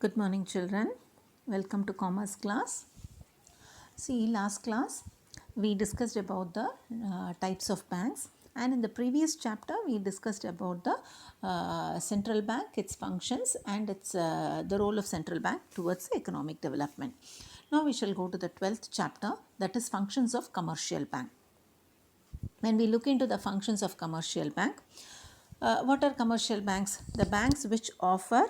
Good morning, children. Welcome to commerce class. See, last class we discussed about the types of banks, and in the previous chapter we discussed about the central bank, its functions, and its the role of central bank towards economic development. Now we shall go to the 12th chapter, that is functions of commercial bank. When we look into the functions of commercial bank, what are commercial banks? The banks which offer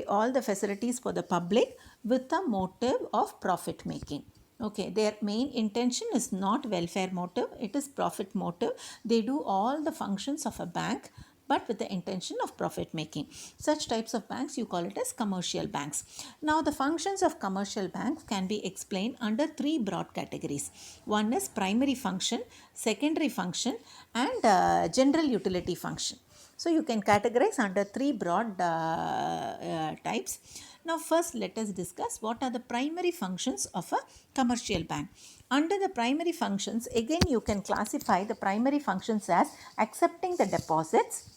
all the facilities for the public with the motive of profit making. Their main intention is not welfare motive, it is profit motive. They do all the functions of a bank but with the intention of profit making. Such types of banks you call it as commercial banks. Now the functions of commercial banks can be explained under three broad categories. One is primary function, secondary function, and general utility function. So you can categorize under three broad types. Now first let us discuss what are the primary functions of a commercial bank. Under the primary functions, again you can classify the primary functions as accepting the deposits,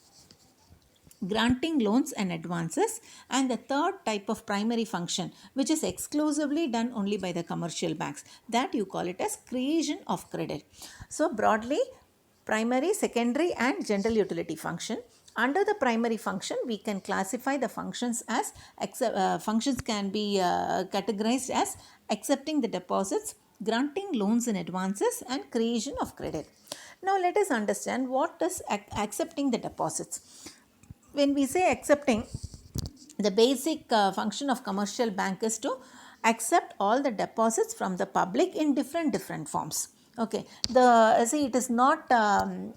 granting loans and advances, and the third type of primary function which is exclusively done only by the commercial banks, that you call it as creation of credit. So broadly, primary, secondary and general utility function. Under the primary function we can classify the functions as functions can be categorized as accepting the deposits, granting loans and advances, and creation of credit. Now let us understand what is accepting the deposits. When we say accepting, the basic function of commercial bank is to accept all the deposits from the public in different forms. It is not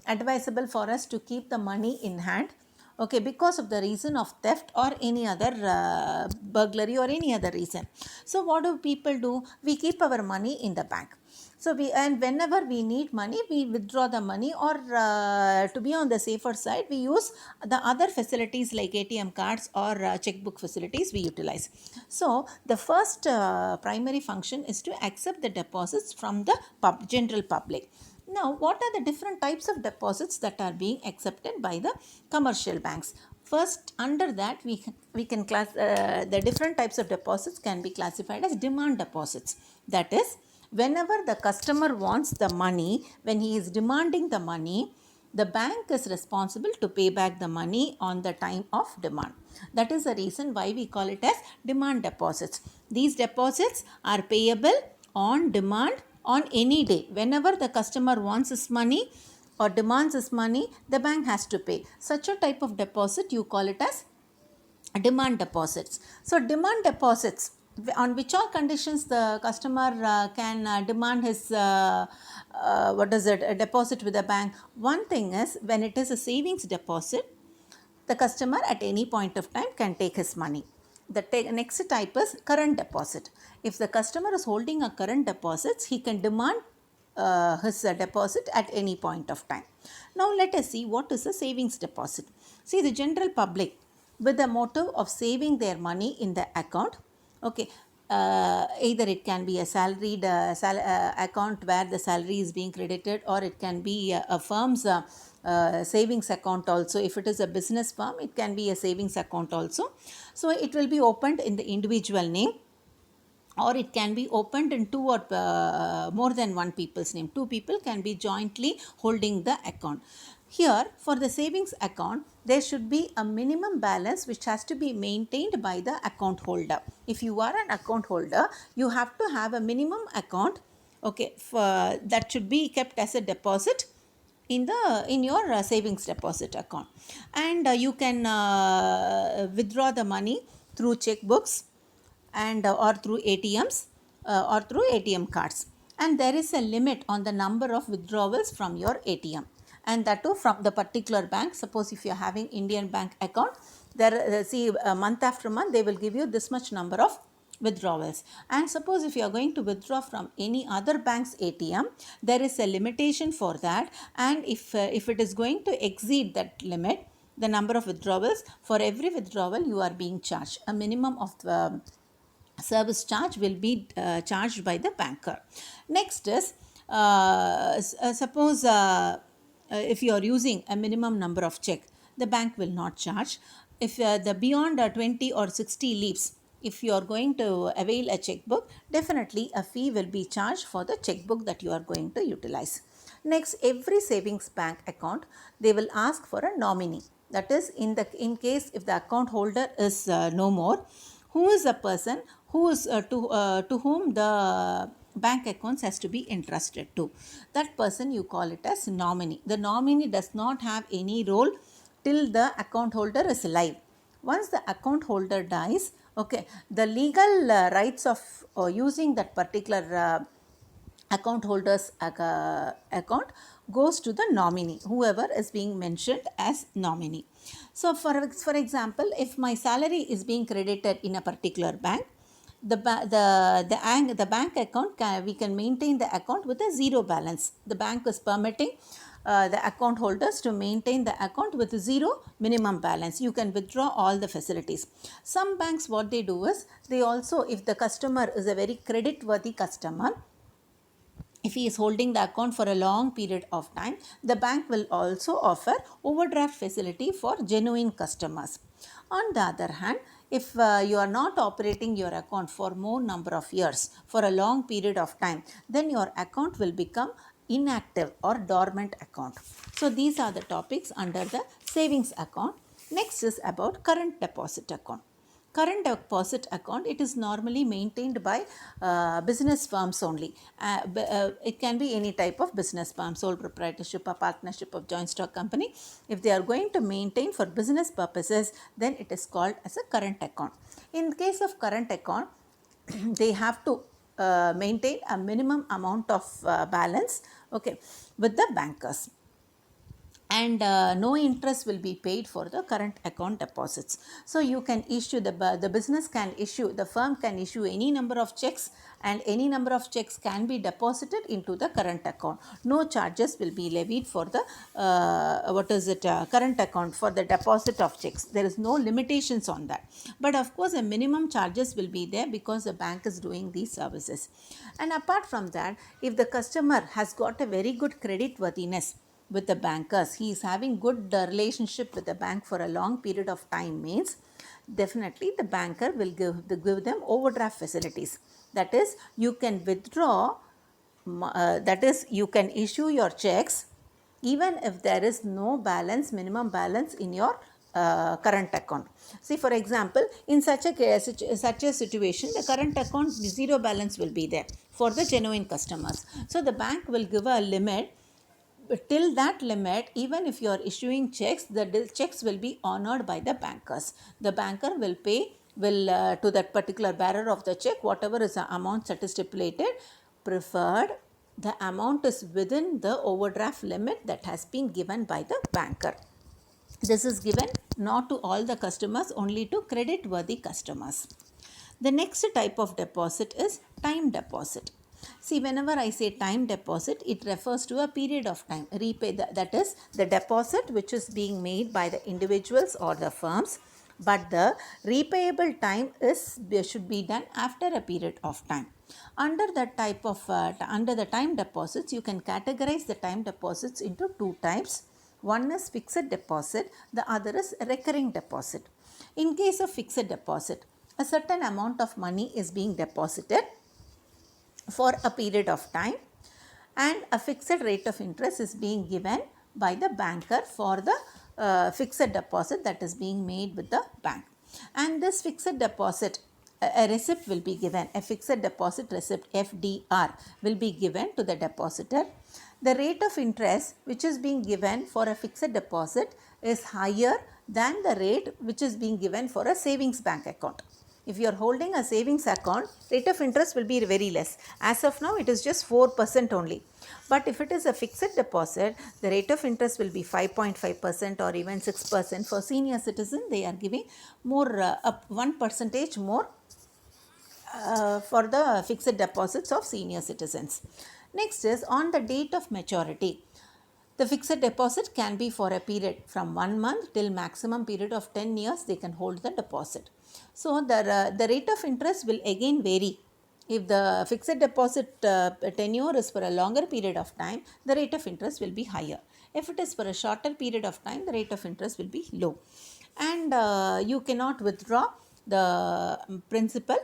advisable for us to keep the money in hand, because of the reason of theft or any other burglary or any other reason. So what do people do? We keep our money in the bank. So and whenever we need money, we withdraw the money, or to be on the safer side, we use the other facilities like ATM cards or checkbook facilities we utilize. So the first primary function is to accept the deposits from the general public. Now, what are the different types of deposits that are being accepted by the commercial banks? First, under that we can class the different types of deposits can be classified as demand deposits. That is, whenever the customer wants the money, when he is demanding the money, the bank is responsible to pay back the money on the time of demand. That is the reason why we call it as demand deposits. These deposits are payable on demand on any day. Whenever the customer wants his money or demands his money, the bank has to pay. Such a type of deposit you call it as demand deposits. So demand deposits, on which all conditions the customer can demand his a deposit with the bank. One thing is, when it is a savings deposit, the customer at any point of time can take his money. The next type is current deposit. If the customer is holding a current deposit, he can demand his deposit at any point of time. Now let us see what is a savings deposit. See, the general public, with the motive of saving their money in the account, either it can be a salaried account where the salary is being credited, or it can be a firm's savings account also. If it is a business firm, it can be a savings account also. So it will be opened in the individual name, or it can be opened in two or more than one people's name. Two people can be jointly holding the account. Here, for the savings account, there should be a minimum balance which has to be maintained by the account holder. If you are an account holder, you have to have a minimum account, that should be kept as a deposit in your savings deposit account. And you can withdraw the money through checkbooks and or through ATMs or through ATM cards. And there is a limit on the number of withdrawals from your ATM, and that too from the particular bank. Suppose if you are having Indian bank account, there month after month they will give you this much number of withdrawals. And suppose if you are going to withdraw from any other bank's ATM, there is a limitation for that, and if it is going to exceed that limit, the number of withdrawals, for every withdrawal you are being charged a minimum of service charge will be charged by the banker. Next is, suppose if you are using a minimum number of check, the bank will not charge. If the beyond 20 or 60 leaves, if you are going to avail a checkbook, definitely a fee will be charged for the checkbook that you are going to utilize. Next, every savings bank account, they will ask for a nominee. That is, in case if the account holder is no more, who is the person who is to whom the bank accounts has to be entrusted to. That person you call it as nominee. The nominee does not have any role till the account holder is alive. Once the account holder dies, okay, the legal rights of using that particular account holder's account goes to the nominee, whoever is being mentioned as nominee. So for example, if my salary is being credited in a particular bank, the bank account we can maintain the account with a zero balance. The bank is permitting the account holders to maintain the account with zero minimum balance. You can withdraw all the facilities. Some banks, what they do is, they also, if the customer is a very credit worthy customer, if he is holding the account for a long period of time, the bank will also offer overdraft facility for genuine customers. On the other hand, if you are not operating your account for more number of years, for a long period of time, then your account will become inactive or dormant account. So these are the topics under the savings account. Next is about current deposit account. Current deposit account, it is normally maintained by business firms only. It can be any type of business firm, sole proprietorship, a partnership of joint stock company. If they are going to maintain for business purposes, then it is called as a current account. In case of current account, they have to maintain a minimum amount of balance, okay, with the bankers. And no interest will be paid for the current account deposits. So you can issue, the business can issue, the firm can issue any number of checks, and any number of checks can be deposited into the current account. No charges will be levied for the current account for the deposit of checks. There is no limitations on that. But of course, a minimum charges will be there because the bank is doing these services. And apart from that, if the customer has got a very good credit worthiness with the bankers, he is having good relationship with the bank for a long period of time, means definitely the banker will give them overdraft facilities. That is, you can withdraw, that is, you can issue your checks even if there is no balance, minimum balance in your current account. See, for example, in such a situation, the current account zero balance will be there for the genuine customers. So the bank will give a limit. Till that limit, even if you are issuing checks, the checks will be honored by the bankers. The banker will pay to that particular bearer of the check whatever is the amount that is stipulated, preferred the amount is within the overdraft limit that has been given by the banker. This is given not to all the customers, only to credit worthy customers. The next type of deposit is time deposit. See, whenever I say time deposit, it refers to a period of time. That is the deposit which is being made by the individuals or the firms, but the repayable time should be done after a period of time. Under the time deposits, you can categorize the time deposits into two types. One is fixed deposit, the other is recurring deposit. In case of fixed deposit, a certain amount of money is being deposited for a period of time, and a fixed rate of interest is being given by the banker for the fixed deposit that is being made with the bank. And this fixed deposit, a receipt will be given, a fixed deposit receipt, FDR, will be given to the depositor. The rate of interest which is being given for a fixed deposit is higher than the rate which is being given for a savings bank account. If you are holding a savings account, rate of interest will be very less. As of now, it is just 4% only. But if it is a fixed deposit, the rate of interest will be 5.5% or even 6%. For senior citizen, they are giving more, 1% more for the fixed deposits of senior citizens. Next is on the date of maturity. The fixed deposit can be for a period from 1 month till maximum period of 10 years they can hold the deposit. So the rate of interest will again vary. If the fixed deposit tenure is for a longer period of time, the rate of interest will be higher. If it is for a shorter period of time, the rate of interest will be low. And you cannot withdraw the principal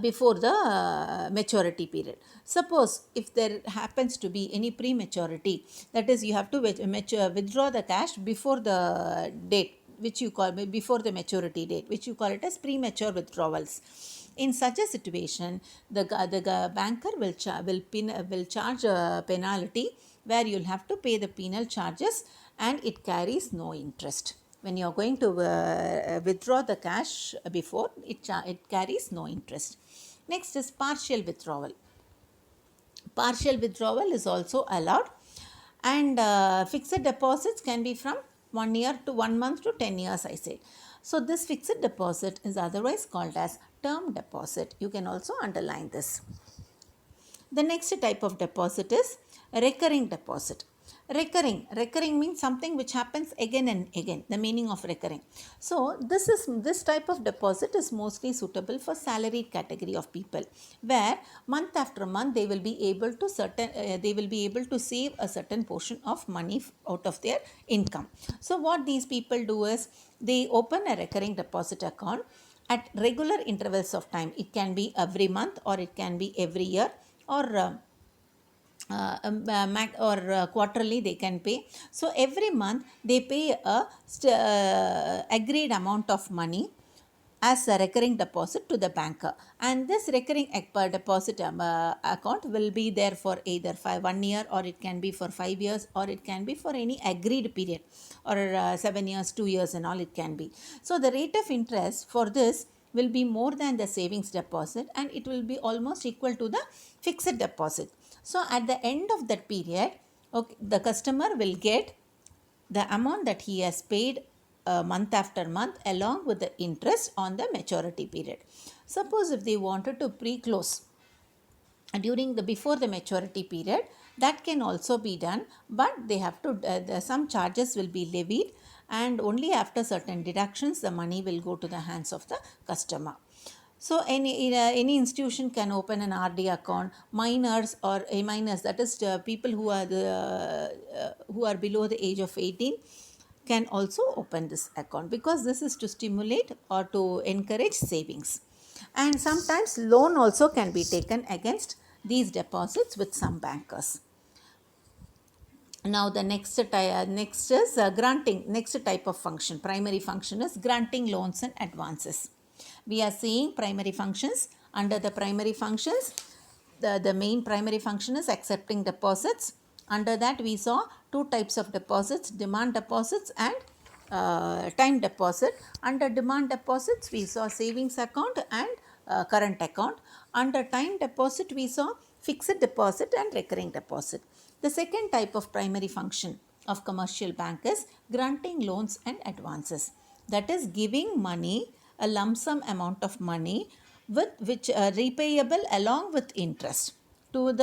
before the maturity period. Suppose if there happens to be any prematurity, that is you have to withdraw the cash before the date which you call before the maturity date, which you call it as premature withdrawals. In such a situation, the banker will charge a penalty where you'll have to pay the penal charges, and it carries no interest. When you are going to withdraw the cash before, it carries no interest. Next is partial withdrawal. Partial withdrawal is also allowed, and fixed deposits can be from 1 year to 1 month to 10 years, I say. So this fixed deposit is otherwise called as term deposit. You can also underline this. The next type of deposit is recurring deposit. Recurring means something which happens again and again, the meaning of recurring. So this type of deposit is mostly suitable for salaried category of people, where month after month they will be able to save a certain portion of money out of their income. So what these people do is they open a recurring deposit account at regular intervals of time. It can be every month, or it can be every year, or quarterly they can pay. So every month they pay a agreed amount of money as a recurring deposit to the banker, and this recurring deposit account will be there for either 1 year, or it can be for 5 years, or it can be for any agreed period, or 7 years, 2 years and all it can be. So the rate of interest for this will be more than the savings deposit, and it will be almost equal to the fixed deposit. So at the end of that period, okay, the customer will get the amount that he has paid month after month, along with the interest on the maturity period. Suppose if they wanted to pre-close before the maturity period, that can also be done, but they have to some charges will be levied, and only after certain deductions the money will go to the hands of the customer. So any institution can open an RD account. Minors, or minors, that is people who are below the age of 18, can also open this account, because this is to stimulate or to encourage savings. And sometimes loan also can be taken against these deposits with some bankers. Now the next is granting. Next type of function, primary function, is granting loans and advances. We are seeing primary functions. Under the primary functions, the main primary function is accepting deposits. Under that we saw two types of deposits, demand deposits and time deposit. Under demand deposits we saw savings account and current account. Under time deposit we saw fixed deposit and recurring deposit. The second type of primary function of commercial bank is granting loans and advances. That is giving money, a lump sum amount of money, with which repayable along with interest to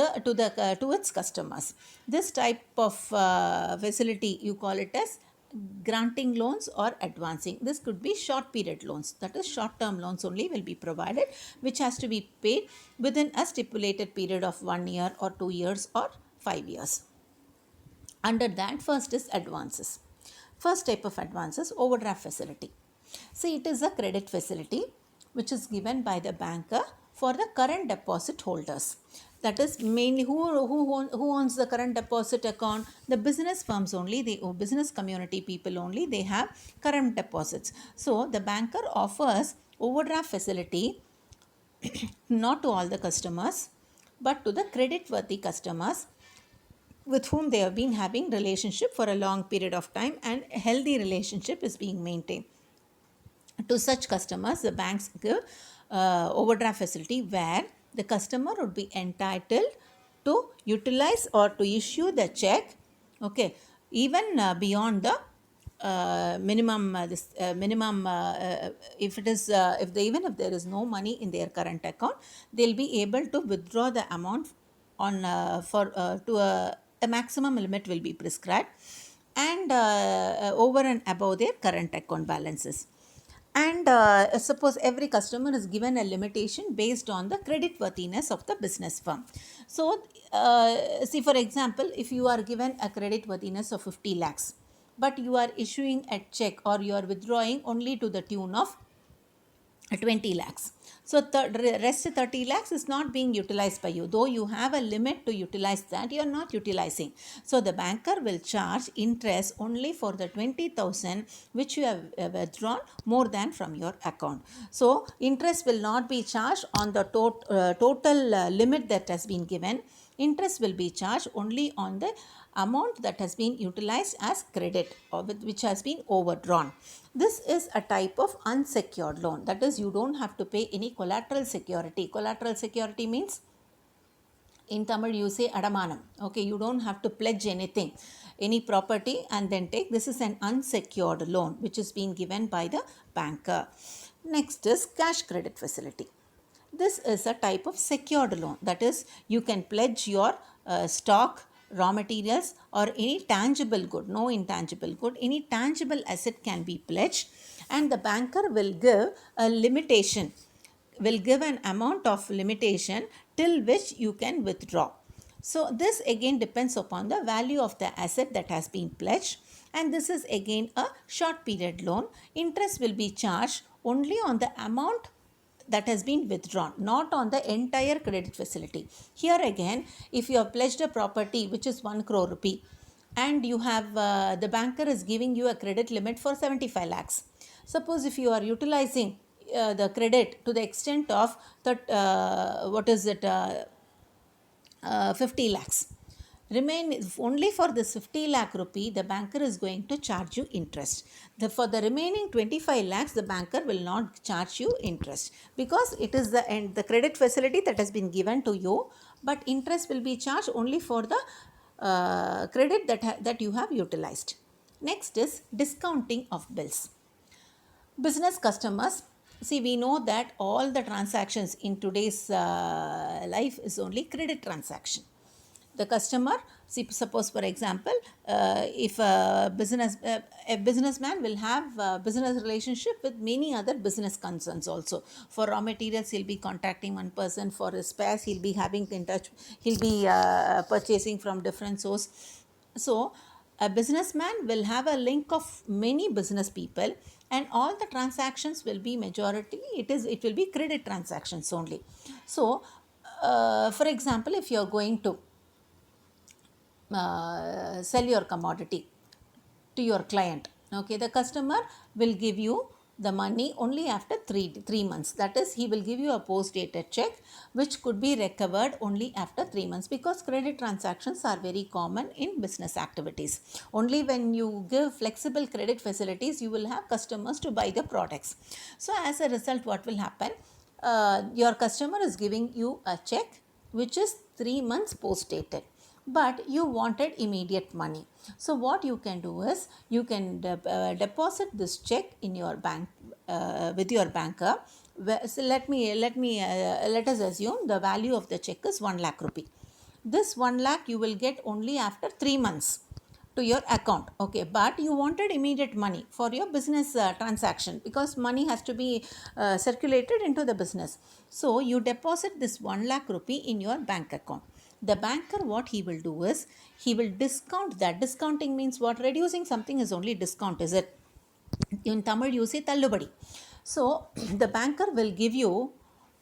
its customers. This type of facility, you call it as granting loans or advancing. This could be short period loans, that is short term loans only will be provided, which has to be paid within a stipulated period of 1 year or 2 years or 5 years. Under that, first is advances. First type of advances, overdraft facility. See, it is a credit facility which is given by the banker for the current deposit holders. That is mainly who owns the current deposit account? The business firms only, business community people only, they have current deposits. So the banker offers overdraft facility not to all the customers, but to the credit worthy customers with whom they have been having relationship for a long period of time, and a healthy relationship is being maintained. To such customers, the banks give overdraft facility where the customer would be entitled to utilize or to issue the check, okay, even beyond the minimum if there is no money in their current account, they'll be able to withdraw the amount on a maximum limit will be prescribed, and over and above their current account balances. And suppose every customer is given a limitation based on the credit worthiness of the business firm. So see, for example, if you are given a credit worthiness of 50 lakhs, but you are issuing a check or you are withdrawing only to the tune of 20 lakhs. So rest 30 lakhs is not being utilized by you. Though you have a limit to utilize that, you are not utilizing. So the banker will charge interest only for the 20,000 which you have withdrawn more than from your account. So interest will not be charged on the total limit that has been given. Interest will be charged only on the amount that has been utilized as credit or which has been overdrawn. This is a type of unsecured loan. That is, you don't have to pay any collateral security. Collateral security means, in Tamil you say adamanam. Okay, you don't have to pledge anything, any property and then take. This is an unsecured loan which is being given by the banker. Next is cash credit facility. This is a type of secured loan. That is, you can pledge your stock, raw materials or any tangible good, no intangible good, any tangible asset can be pledged, and the banker will give a limitation, will give an amount of limitation till which you can withdraw. So this again depends upon the value of the asset that has been pledged, and this is again a short period loan. Interest will be charged only on the amount that has been withdrawn, not on the entire credit facility. Here again, if you have pledged a property which is 1 crore rupee and you have the banker is giving you a credit limit for 75 lakhs. Suppose if you are utilizing the credit to the extent of that 50 lakhs, remain only for this 50 lakh rupee, the banker is going to charge you interest. For the remaining 25 lakhs, the banker will not charge you interest because it is the credit facility that has been given to you, but interest will be charged only for the credit that you have utilized. Next is discounting of bills. Business customers, see, we know that all the transactions in today's life is only credit transaction. The customer, see, suppose for example, if a businessman will have a business relationship with many other business concerns also. For raw materials, he'll be contacting one person. For his spares, he'll be having in touch, he'll be purchasing from different source. So a businessman will have a link of many business people, and all the transactions will be majority, it will be credit transactions only. So for example, if you are going to sell your commodity to your client, okay, the customer will give you the money only after three months. That is, he will give you a post dated check which could be recovered only after 3 months, because credit transactions are very common in business activities. Only when you give flexible credit facilities, you will have customers to buy the products. So as a result, what will happen, your customer is giving you a check which is 3 months post dated, but you wanted immediate money. So what you can do is, you can deposit this check in your bank with your banker. So let us assume the value of the check is 1 lakh rupee. This 1 lakh you will get only after 3 months to your account, okay, but you wanted immediate money for your business transaction, because money has to be circulated into the business. So you deposit this 1 lakh rupee in your bank account. The banker, what he will do is, he will discount that. Discounting means what? Reducing something is only discount, is it? In Tamil you say tallubadi. So the banker will give you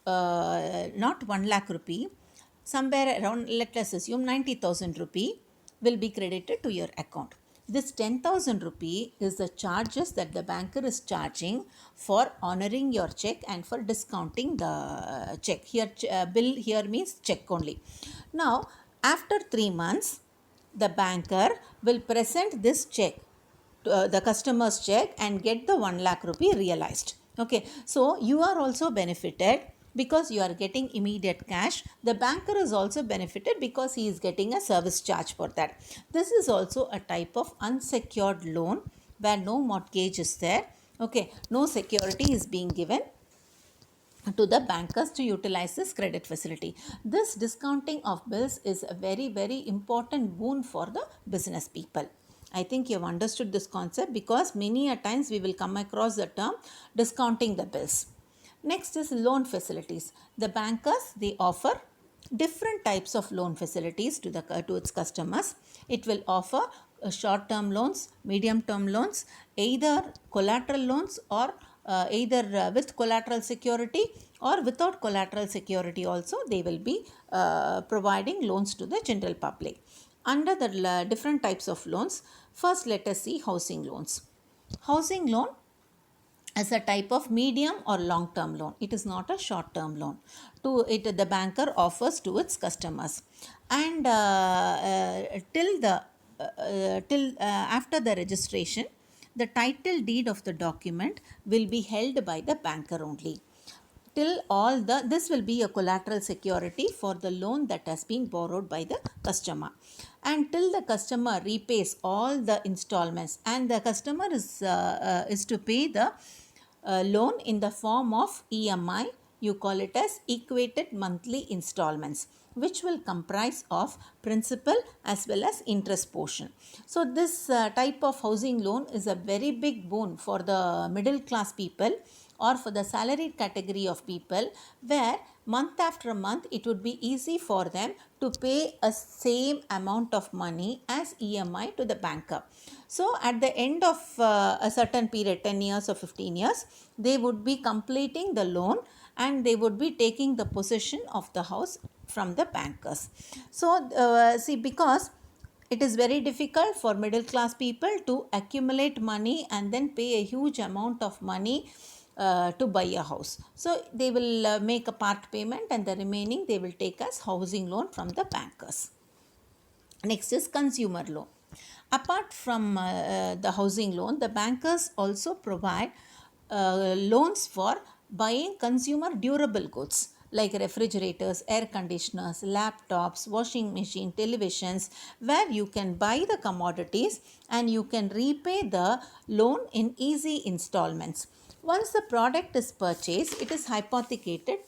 not 1 lakh rupee, somewhere around, let us assume 90,000 rupee will be credited to your account. This 10,000 rupee is the charges that the banker is charging for honoring your check and for discounting the check. Here bill here means check only. Now after 3 months, the banker will present this check, the customer's check, and get the 1 lakh rupee realized. Okay, so you are also benefited because you are getting immediate cash. The banker is also benefited because he is getting a service charge for that. This is also a type of unsecured loan where no mortgage is there. Okay, no security is being given to the bankers to utilize this credit facility. This discounting of bills is a very, very important boon for the business people. I think you have understood this concept, because many a times we will come across the term discounting the bills. Next is loan facilities. The bankers, they offer different types of loan facilities to its customers. It will offer short-term loans, medium-term loans, either collateral loans or either with collateral security or without collateral security also they will be providing loans to the general public. Under the different types of loans, first let us see housing loans. Housing loan as a type of medium or long term loan. It is not a short term loan. The banker offers to its customers, and after the registration, the title deed of the document will be held by the banker only. This will be a collateral security for the loan that has been borrowed by the customer, and till the customer repays all the installments, and the customer is to pay the loan in the form of EMI. You call it as equated monthly installments, which will comprise of principal as well as interest portion. So this type of housing loan is a very big boon for the middle class people or for the salaried category of people, where month after month it would be easy for them to pay a same amount of money as EMI to the banker. So at the end of a certain period, 10 years or 15 years, they would be completing the loan and they would be taking the possession of the house from the bankers. So because it is very difficult for middle class people to accumulate money and then pay a huge amount of money to buy a house. So they will make a part payment and the remaining they will take as housing loan from the bankers. Next is consumer loan. Apart from the housing loan, the bankers also provide loans for buying consumer durable goods like refrigerators, air conditioners, laptops, washing machine, televisions, where you can buy the commodities and you can repay the loan in easy installments. Once the product is purchased, it is hypothecated.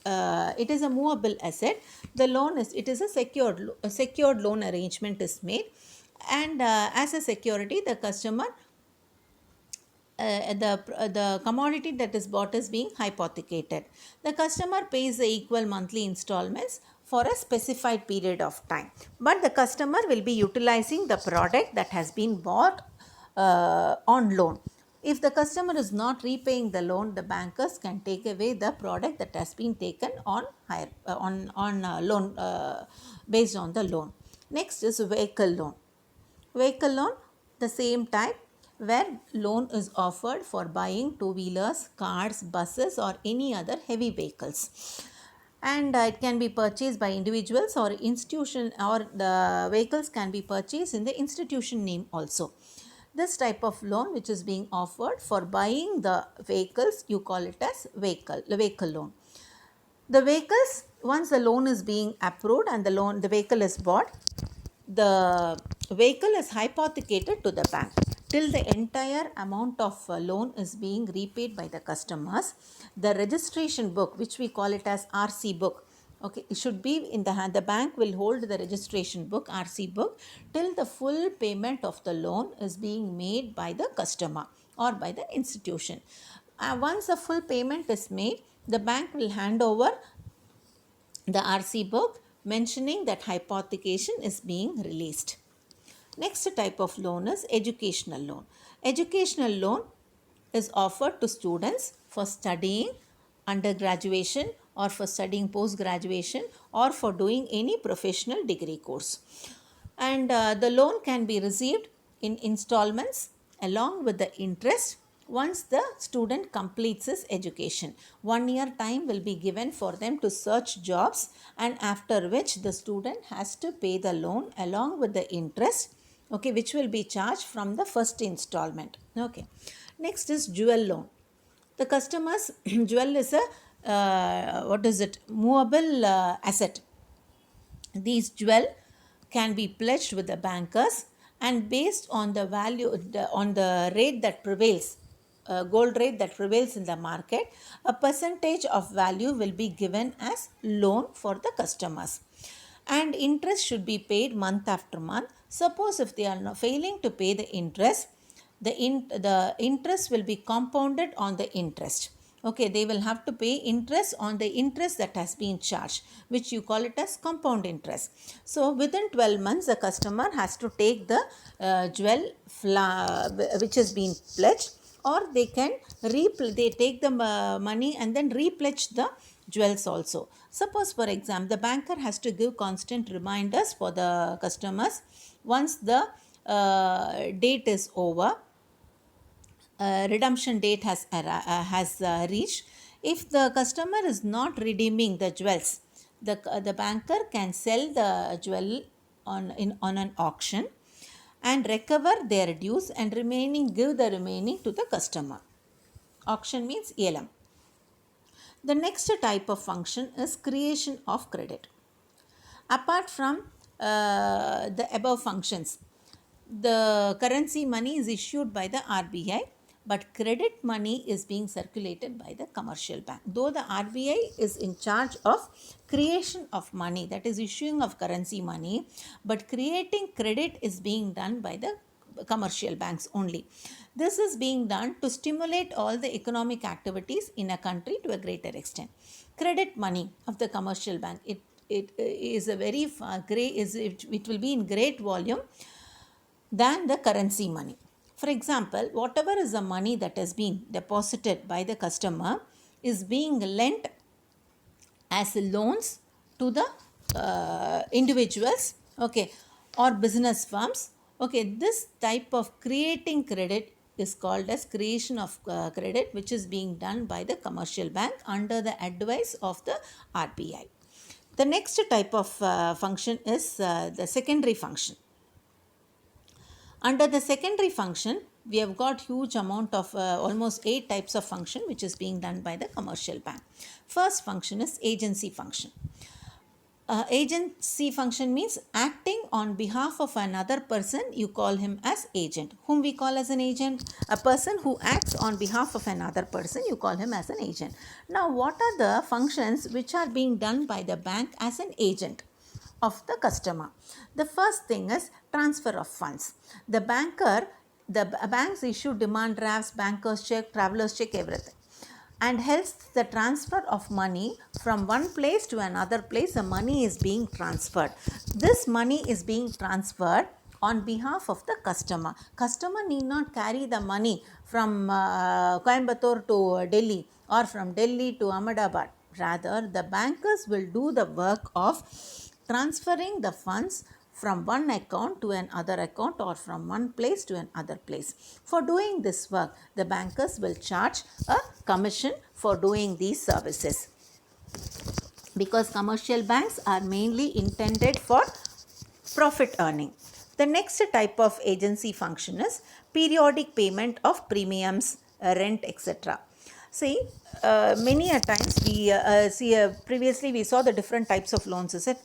It is a movable asset. The loan is a secured loan arrangement is made, and as a security, the customer the commodity that is bought is being hypothecated. The customer pays the equal monthly installments for a specified period of time, but the customer will be utilizing the product that has been bought on loan. If the customer is not repaying the loan, the bankers can take away the product that has been taken on loan based on the loan. Next is vehicle loan. Vehicle loan, the same type, where loan is offered for buying two-wheelers, cars, buses or any other heavy vehicles. And it can be purchased by individuals or institution, or the vehicles can be purchased in the institution name also. This type of loan which is being offered for buying the vehicles, you call it as vehicle loan. The vehicles, once the loan is being approved and the vehicle is bought, the vehicle is hypothecated to the bank till the entire amount of loan is being repaid by the customers. The registration book, which we call it as RC book, okay, it should be in the hand. The bank will hold the registration book, RC book, till the full payment of the loan is being made by the customer or by the institution. Once the full payment is made, the bank will hand over the RC book mentioning that hypothecation is being released. Next type of loan is educational loan. Educational loan is offered to students for studying undergraduation or for studying post-graduation or for doing any professional degree course. And the loan can be received in installments along with the interest once the student completes his education. 1 year time will be given for them to search jobs, and after which the student has to pay the loan along with the interest, okay, which will be charged from the first installment. Okay. Next is jewel loan. The customer's jewel is a movable asset. These jewel can be pledged with the bankers, and based on the value on the rate that prevails, gold rate that prevails in the market, a percentage of value will be given as loan for the customers, and interest should be paid month after month. Suppose if they are not failing to pay the interest, the interest will be compounded on the interest. Okay, they will have to pay interest on the interest that has been charged, which you call it as compound interest. So within 12 months, the customer has to take the jewel which has been pledged. or they can they take the money and then repledge the jewels also. Suppose for example, the banker has to give constant reminders for the customers once the date is over, redemption date has reached. If the customer is not redeeming the jewels, the banker can sell the jewel on an auction and recover their dues and give the remaining to the customer. Auction means elam. The next type of function is creation of credit. Apart from the above functions, the currency money is issued by the RBI, but credit money is being circulated by the commercial bank. Though the RBI is in charge of creation of money, that is issuing of currency money, but creating credit is being done by the commercial banks only. This is being done to stimulate all the economic activities in a country to a greater extent. Credit money of the commercial bank, it is a very it will be in great volume than the currency money. For example, whatever is the money that has been deposited by the customer is being lent as loans to the individuals, okay, or business firms. Okay, this type of creating credit is called as creation of credit, which is being done by the commercial bank under the advice of the RBI. The next type of function is the secondary function. Under the secondary function, we have got huge amount of almost 8 types of function which is being done by the commercial bank. First function is agency function. Agency function means acting on behalf of another person, you call him as agent. Whom we call as an agent? A person who acts on behalf of another person, you call him as an agent. Now, what are the functions which are being done by the bank as an agent of the customer? The first thing is transfer of funds. The banks issue demand drafts, banker's check, traveler's check, everything, and helps the transfer of money from one place to another place. The money is being transferred. This money is being transferred on behalf of the customer. Customer need not carry the money from Coimbatore to Delhi or from Delhi to Ahmedabad. Rather, the bankers will do the work of transferring the funds from one account to another account or from one place to another place. For doing this work, the bankers will charge a commission for doing these services, because commercial banks are mainly intended for profit earning. The next type of agency function is periodic payment of premiums, rent, etc. See, many a times we previously we saw the different types of loans, is it?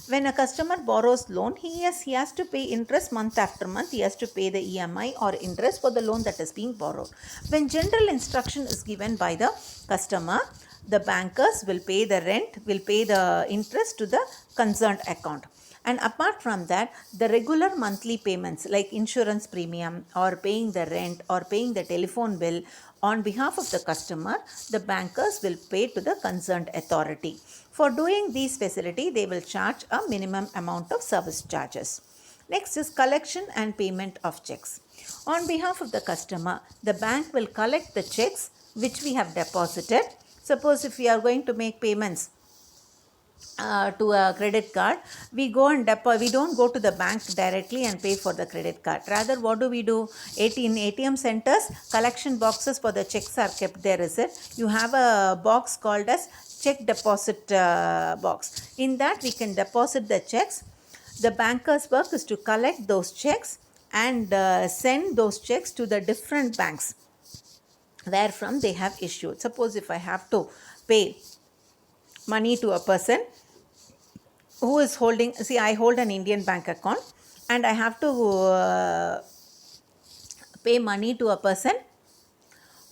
When a customer borrows loan, he has to pay interest month after month. He has to pay the EMI or interest for the loan that is being borrowed. When general instruction is given by the customer, the bankers will pay the rent, will pay the interest to the concerned account. And apart from that, the regular monthly payments like insurance premium or paying the rent or paying the telephone bill on behalf of the customer, the bankers will pay to the concerned authority. For doing these facility, they will charge a minimum amount of service charges. Next is collection and payment of checks. On behalf of the customer, the bank will collect the checks which we have deposited. Suppose if we are going to make payments to a credit card, we go and we don't go to the bank directly and pay for the credit card. Rather, what do? In ATM centers, collection boxes for the checks are kept there, is it? You have a box called as check deposit box. In that, we can deposit the checks. The banker's work is to collect those checks and send those checks to the different banks wherefrom they have issued. Suppose if I have to pay money to a person who is holding, see, I hold an Indian bank account and I have to pay money to a person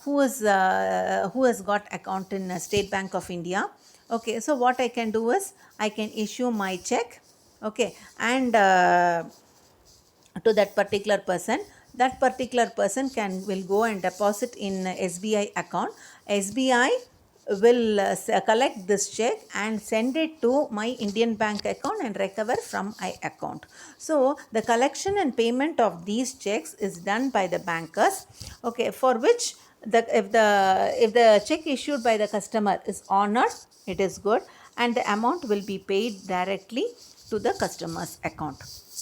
who has got account in State Bank of India. Okay, so what I can do is I can issue my check, okay, and to that particular person. That particular person will go and deposit in SBI account. SBI will collect this check and send it to my Indian bank account and recover from my account. So the collection and payment of these checks is done by the bankers, okay, for which if the check issued by the customer is honored, it is good, and the amount will be paid directly to the customer's account.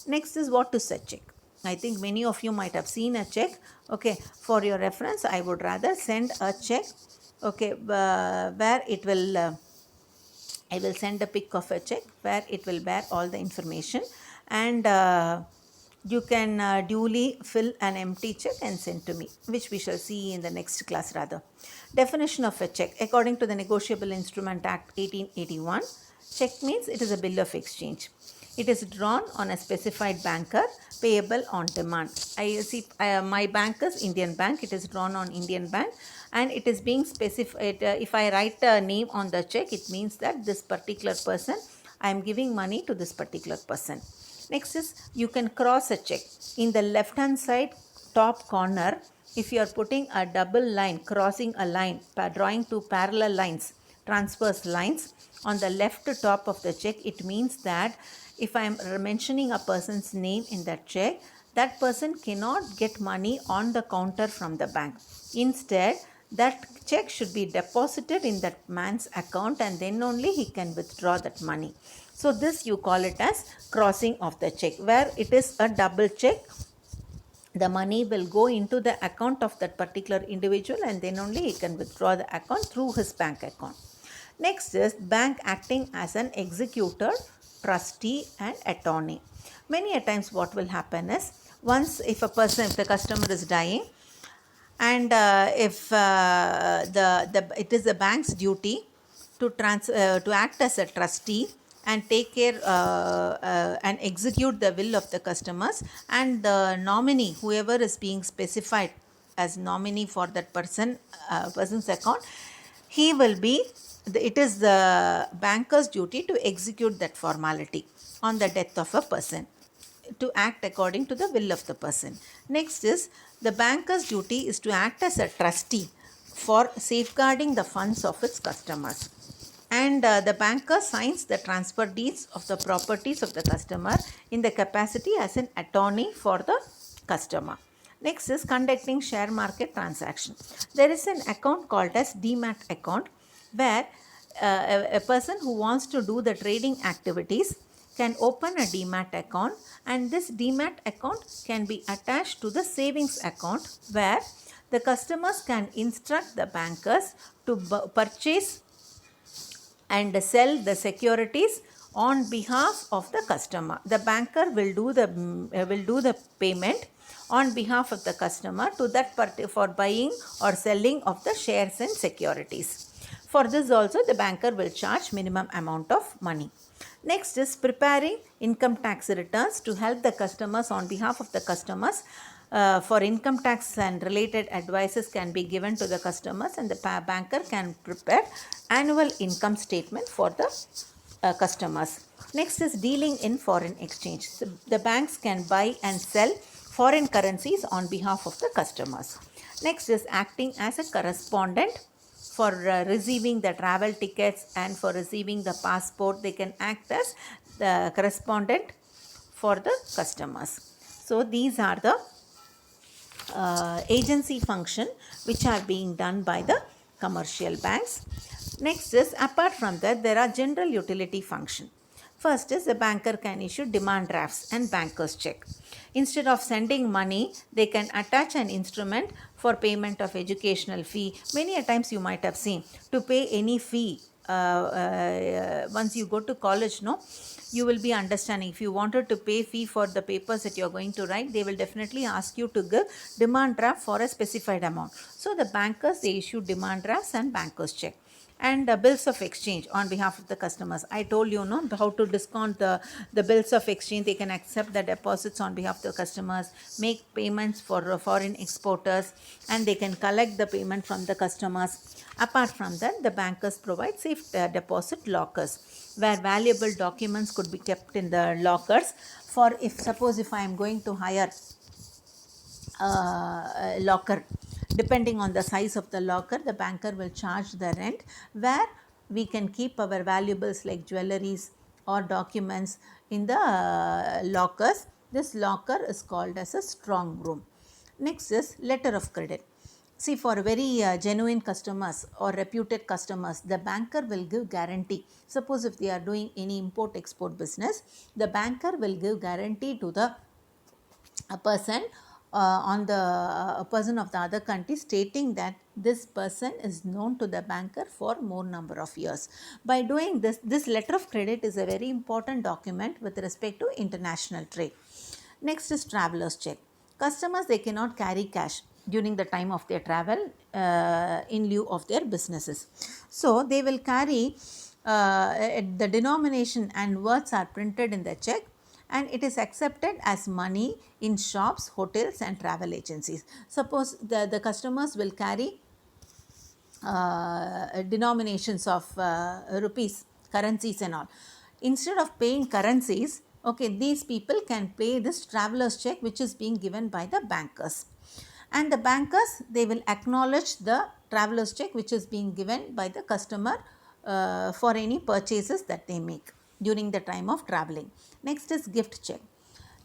Next is what to set check. I think many of you might have seen a check. Okay, for your reference, I would rather send a check, okay, where it will I will send a pic of a check where it will bear all the information, and you can duly fill an empty check and send to me, which we shall see in the next class rather. Definition of a check. According to the Negotiable Instrument Act 1881, check means it is a bill of exchange. It is drawn on a specified banker, payable on demand. I see my bank is Indian Bank. It is drawn on Indian Bank, and it is being specified. If I write a name on the check, it means that this particular person, I am giving money to this particular person. Next is you can cross a check. In the left hand side top corner, if you are putting a double line, crossing a line, drawing two parallel lines, transverse lines on the left top of the check, it means that if I am mentioning a person's name in that check, that person cannot get money on the counter from the bank. Instead, that check should be deposited in that man's account, and then only he can withdraw that money. So this you call it as crossing of the check, where it is a double check. The money will go into the account of that particular individual, and then only he can withdraw the account through his bank account. Next is bank acting as an executor, trustee and attorney. Many a times what will happen is, once if the customer is dying, and if it is the bank's duty to act as a trustee and take care and execute the will of the customers, and the nominee, whoever is being specified as nominee for that person's account, he will be it is the banker's duty to execute that formality on the death of a person, to act according to the will of the person. Next is the banker's duty is to act as a trustee for safeguarding the funds of its customers, and the banker signs the transfer deeds of the properties of the customer in the capacity as an attorney for the customer. Next is conducting share market transaction. There is an account called as Demat account, where a person who wants to do the trading activities can open a Demat account, and this Demat account can be attached to the savings account, where the customers can instruct the bankers to purchase and sell the securities on behalf of the customer. The banker will do the payment on behalf of the customer to that party for buying or selling of the shares and securities. For this also the banker will charge minimum amount of money. Next is preparing income tax returns to help the customers on behalf of the customers. For income tax and related advices can be given to the customers, and the banker can prepare annual income statement for the customers. Next is dealing in foreign exchange. So the banks can buy and sell foreign currencies on behalf of the customers. Next is acting as a correspondent for receiving the travel tickets and for receiving the passport. They can act as the correspondent for the customers. So these are the agency function which are being done by the commercial banks. Next is, apart from that, there are general utility function. First is the banker can issue demand drafts and banker's check. Instead of sending money, they can attach an instrument for payment of educational fee. Many a times you might have seen, to pay any fee, once you go to college, no, you will be understanding, if you wanted to pay fee for the papers that you are going to write, they will definitely ask you to give demand draft for a specified amount. So the bankers, they issue demand drafts and banker's check. And bills of exchange on behalf of the customers. I told you how to discount the bills of exchange. They can accept the deposits on behalf of the customers, make payments for foreign exporters, and they can collect the payment from the customers. Apart from that, the bankers provide safe deposit lockers, where valuable documents could be kept in the lockers. For if I am going to hire a locker, depending on the size of the locker, the banker will charge the rent, where we can keep our valuables like jewelries or documents in the lockers. This locker is called as a strong room. Next is letter of credit. See, for very genuine customers or reputed customers, the banker will give guarantee. Suppose if they are doing any import-export business, the banker will give guarantee to the person on the person of the other country, stating that this person is known to the banker for more number of years. By doing this, this letter of credit is a very important document with respect to international trade. Next is traveler's check. Customers, they cannot carry cash during the time of their travel in lieu of their businesses. So they will carry the denomination and words are printed in the check, and it is accepted as money in shops, hotels and travel agencies. Suppose the customers will carry denominations of rupees, currencies and all. Instead of paying currencies, okay, these people can pay this traveler's check which is being given by the bankers. And the bankers, they will acknowledge the traveler's check which is being given by the customer for any purchases that they make during the time of traveling. Next is gift check.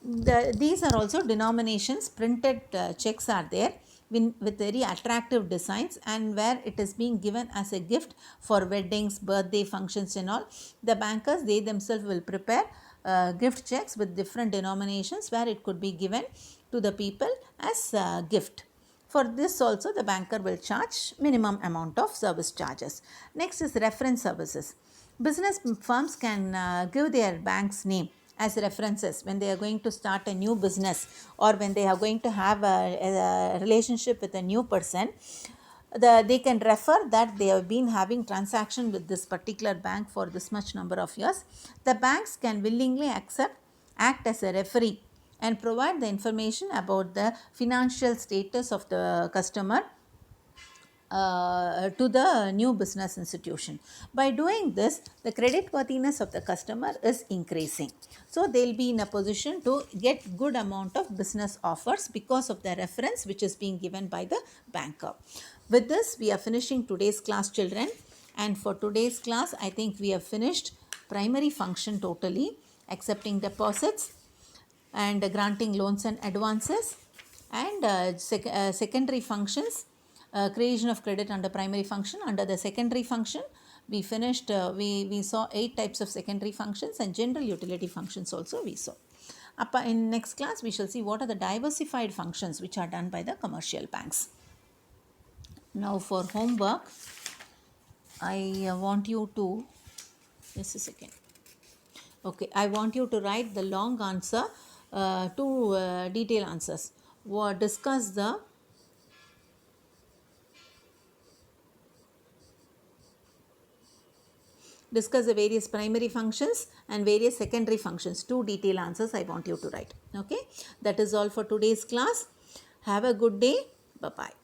These are also denominations, printed checks are there with very attractive designs, and where it is being given as a gift for weddings, birthday functions and all. The bankers, they themselves will prepare gift checks with different denominations where it could be given to the people as a gift. For this also the banker will charge minimum amount of service charges. Next is reference services. Business firms can give their bank's name as references when they are going to start a new business, or when they are going to have a relationship with a new person. They can refer that they have been having transaction with this particular bank for this much number of years. The banks can willingly act as a referee and provide the information about the financial status of the customer to the new business institution. By doing this, the credit worthiness of the customer is increasing. So they will be in a position to get good amount of business offers because of the reference which is being given by the banker. With this, we are finishing today's class, children. And for today's class, I think we have finished primary function totally, accepting deposits and granting loans and advances, and secondary functions, creation of credit under primary function. Under the secondary function, we finished, we saw 8 types of secondary functions, and general utility functions also we saw. In next class, we shall see what are the diversified functions which are done by the commercial banks. Now for homework, I want you to, just a second. Okay, I want you to write the long answer, 2 detailed answers. Discuss the various primary functions and various secondary functions. 2 detailed answers I want you to write. Okay, that is all for today's class. Have a good day. Bye-bye.